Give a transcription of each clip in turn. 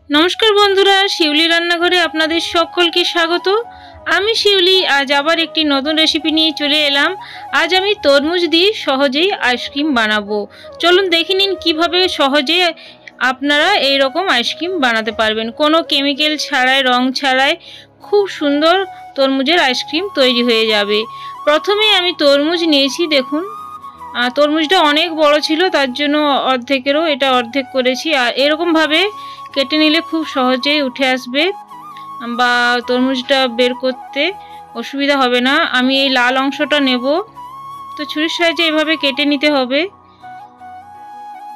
नमस्कार बंधुरा शिवली रान्नाघरे आपनादेर सकलके स्वागत। आमी शिवली आज आबार एकटी नतून रेसिपि निये चले एलाम। आज आमी तरमुज दिये सहजेई आइसक्रीम बानाबो। चलुन देखे निन किभाबे सहजे आपनारा एई रकम आइसक्रीम बानाते पारबेन, कोनो केमिकल छाड़ाई रंग छाड़ाई खूब सुंदर तरमुजेर आइसक्रीम तैरी हये जाबे। प्रथमेई आमी तरमुज नियेछि, देखुन तरमुजटा अनेक बड़ो छिलो तार जोन्नो अर्धेकेरो एटा अर्धेक करेछि। आर एरकम भावे केटे निले खूब सहजेई उठे आसबे बा तरमुजटा बेर करते असुविधा होबे ना। आमी एई लाल अंशटा नेब, तो छुरिर साहाज्ये एइभाবে केटे निते होबे।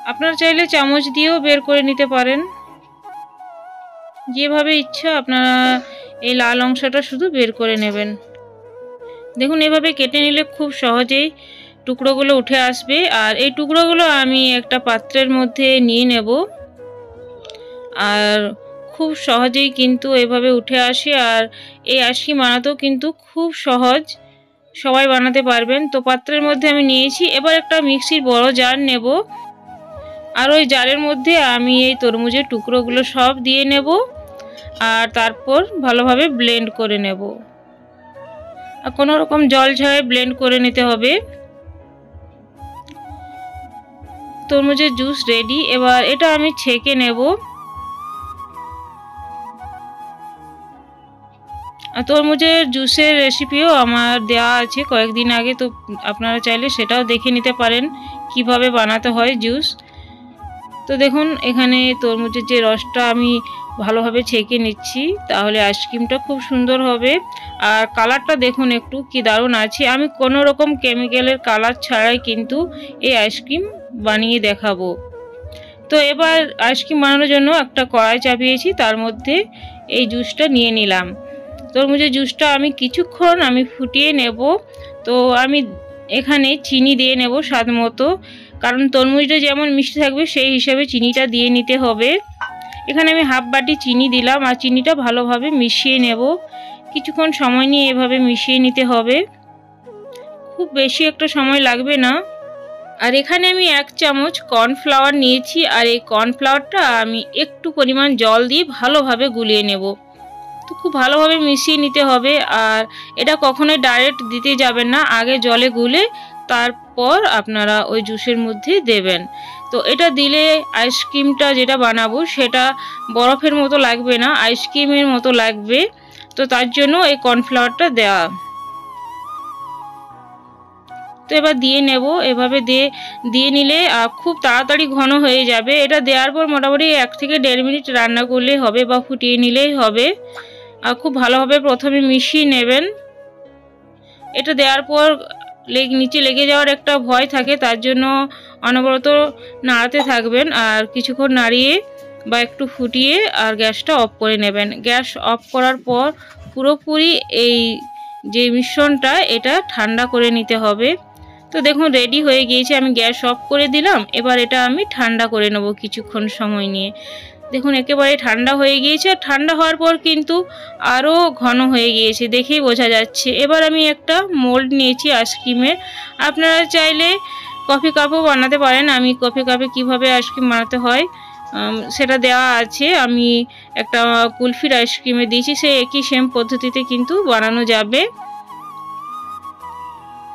आपनारा चाइले चामच दिएও बेर करे निते पारेन, जेभाবে इच्छा आपनारा এই লাল অংশটা শুধু বের করে নেবেন। দেখুন এভাবে কেটে নিলে খুব সহজেই টুকরোগুলো উঠে আসবে। আর এই টুকরোগুলো আমি একটা পাত্রের মধ্যে নিয়ে নেব। আর খুব সহজেই কিন্তু এভাবে উঠে আসে। আর এই আইসক্রিম বানাতেও কিন্তু খুব সহজ, সবাই বানাতে পারবেন। তো পাত্রের মধ্যে আমি নিয়েছি। এবার একটা মিক্সির বড় জার নেব। আর ওই জারের মধ্যে আমি এই তরমুজের টুকরোগুলো সব দিয়ে নেব। আর তারপর ভালোভাবে ব্লেন্ড করে নেব। আর কোনো রকম জল ছাড়াই ব্লেন্ড করে নিতে হবে। তরমুজের জুস রেডি। এবার এটা আমি ছেঁকে নেব। আর তরমুজের জুসের রেসিপিও আমার দেওয়া আছে কয়েকদিন আগে, তো আপনারা চাইলে সেটাও দেখে নিতে পারেন কিভাবে বানাতে হয় জুস। তো দেখুন এখানে তরমুজের যে রসটা আমি ভালোভাবে ছেঁকে নিচ্ছি, তাহলে আইসক্রিমটা খুব সুন্দর হবে। আর কালারটা দেখুন একটু কি দারুণ আছে। আমি কোনো রকম কেমিক্যালের কালার ছাড়াই কিন্তু এই আইসক্রিম বানিয়ে দেখাবো। তো এবার আইসক্রিম বানানোর জন্য একটা কড়াই চাপিয়েছি, তার মধ্যে এই জুসটা নিয়ে নিলাম। তরমুজের জুসটা আমি কিছুক্ষণ ফুটিয়ে নেব। তো আমি এখানে চিনি দিয়ে নেব স্বাদ মতো, কারণ তরমুজটা যেমন মিষ্টি থাকবে সেই হিসাবে চিনিটা দিয়ে নিতে হবে। এখানে আমি হাফ বাটি চিনি দিলাম। আর চিনিটা ভালোভাবে মিশিয়ে নেব। কিছুক্ষণ সময় নিয়ে এভাবে মিশিয়ে নিতে হবে, খুব বেশি একটা সময় লাগবে না। আর এখানে আমি 1 চামচ কর্নফ্লাওয়ার নিয়েছি। আর এই কর্নফ্লাওয়ারটা আমি একটু পরিমাণ জল দিয়ে ভালোভাবে গুলিয়ে নেব। তো খুব ভালোভাবে মিশিয়ে নিতে হবে। আর এটা কখনোই ডাইরেক্ট দিতে যাবেন না, আগে জলে গুলে তারপর আপনারা ওই জুসের মধ্যে দেবেন। তো এটা দিলে আইসক্রিমটা যেটা বানাবো সেটা বরফের মতো লাগবে না, আইসক্রিমের মতো লাগবে। তো তার জন্য এই কর্নফ্লাওয়ারটা দেওয়া। তো এবার দিয়ে নেব। এভাবে দিয়ে নিলে খুব তাড়াতাড়ি ঘন হয়ে যাবে। এটা দেওয়ার পর মোটামুটি 1 থেকে 1.5 মিনিট রান্না করলেই হবে বা ফুটিয়ে নিলেই হবে। আর খুব ভালোভাবে প্রথমে মিশিয়ে নেবেন। এটা দেওয়ার পর নিচে লেগে যাওয়ার একটা ভয় থাকে, তার জন্য অনবরত নাড়াতে থাকবেন। আর কিছুক্ষণ নাড়িয়ে বা একটু ফুটিয়ে আর গ্যাসটা অফ করে নেবেন। গ্যাস অফ করার পর পুরোপুরি এই যে মিশ্রণটা এটা ঠান্ডা করে নিতে হবে। তো দেখুন রেডি হয়ে গিয়েছে। আমি গ্যাস অফ করে দিলাম। এবার এটা আমি ঠান্ডা করে নেব কিছুক্ষণ সময় নিয়ে। দেখুন একেবারে ঠান্ডা হয়ে গিয়েছে। আর ঠান্ডা হওয়ার পর কিন্তু আরও ঘন হয়ে গিয়েছে, দেখেই বোঝা যাচ্ছে। এবার আমি একটা মোল্ড নিয়েছি আইসক্রিমের। আপনারা চাইলে কফি কাপও বানাতে পারেন। আমি কফি কাপে কিভাবে আইসক্রিম বানাতে হয় সেটা দেওয়া আছে। আমি একটা কুলফির আইসক্রিমে দিয়েছি, সেই একই সেম পদ্ধতিতে কিন্তু বানানো যাবে।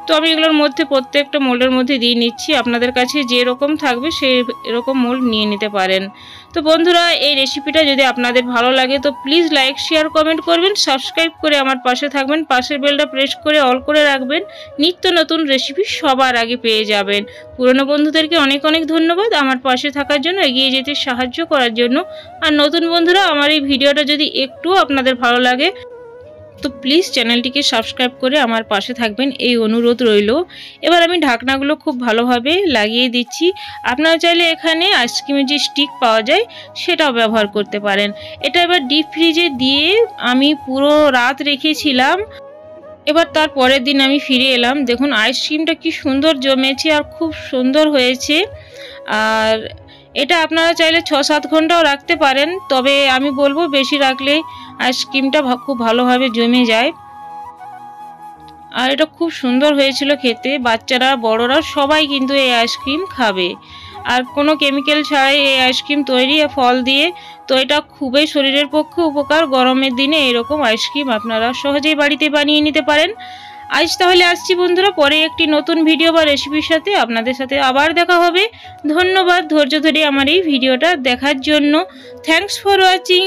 তো আমি এগুলোর মধ্যে প্রত্যেকটা মোল্ডের মধ্যে দিয়ে নিচ্ছি। আপনাদের কাছে যেরকম থাকবে সেই এরকম মোল্ড নিয়ে নিতে পারেন। তো বন্ধুরা এই রেসিপিটা যদি আপনাদের ভালো লাগে তো প্লিজ লাইক শেয়ার কমেন্ট করবেন, সাবস্ক্রাইব করে আমার পাশে থাকবেন, পাশের বেলটা প্রেস করে অল করে রাখবেন। নিত্য নতুন রেসিপি সবার আগে পেয়ে যাবেন। পুরনো বন্ধুদেরকে অনেক অনেক ধন্যবাদ আমার পাশে থাকার জন্য, এগিয়ে যেতে সাহায্য করার জন্য। আর নতুন বন্ধুরা আমার এই ভিডিওটা যদি একটু আপনাদের ভালো লাগে তো প্লিজ চ্যানেলটিকে সাবস্ক্রাইব করে আমার পাশে থাকবেন, এই অনুরোধ রইল। এবার আমি ঢাকনাগুলো খুব ভালোভাবে লাগিয়ে দিচ্ছি। আপনারা চাইলে এখানে আইসক্রিমের যে স্টিক পাওয়া যায় সেটাও ব্যবহার করতে পারেন। এটা এবার ডিপ ফ্রিজে দিয়ে আমি পুরো রাত রেখেছিলাম। এবার তার পরের দিন আমি ফিরে এলাম। দেখুন আইসক্রিমটা কি সুন্দর জমেছে আর খুব সুন্দর হয়েছে। আর এটা আপনারা চাইলে 6-7 ঘন্টাও রাখতে পারেন, তবে আমি বলবো বেশি রাখলে আইসক্রিমটা খুব ভালোভাবে জমে যায়। আর এটা খুব সুন্দর হয়েছিল খেতে। বাচ্চারা বড়রা সবাই কিন্তু এই আইসক্রিম খাবে। আর কোনো কেমিক্যাল ছাড়াই এই আইসক্রিম তৈরি ফল দিয়ে। তো এটা খুবই শরীরের পক্ষে উপকার। গরমের দিনে এরকম আইসক্রিম আপনারা সহজেই বাড়িতে বানিয়ে নিতে পারেন। আজ তাহলে আসছি বন্ধুরা, পরে একটি নতুন ভিডিও বা রেসিপির সাথে আপনাদের সাথে আবার দেখা হবে। ধন্যবাদ ধৈর্য ধরে আমার এই ভিডিওটা দেখার জন্য। Thanks for watching.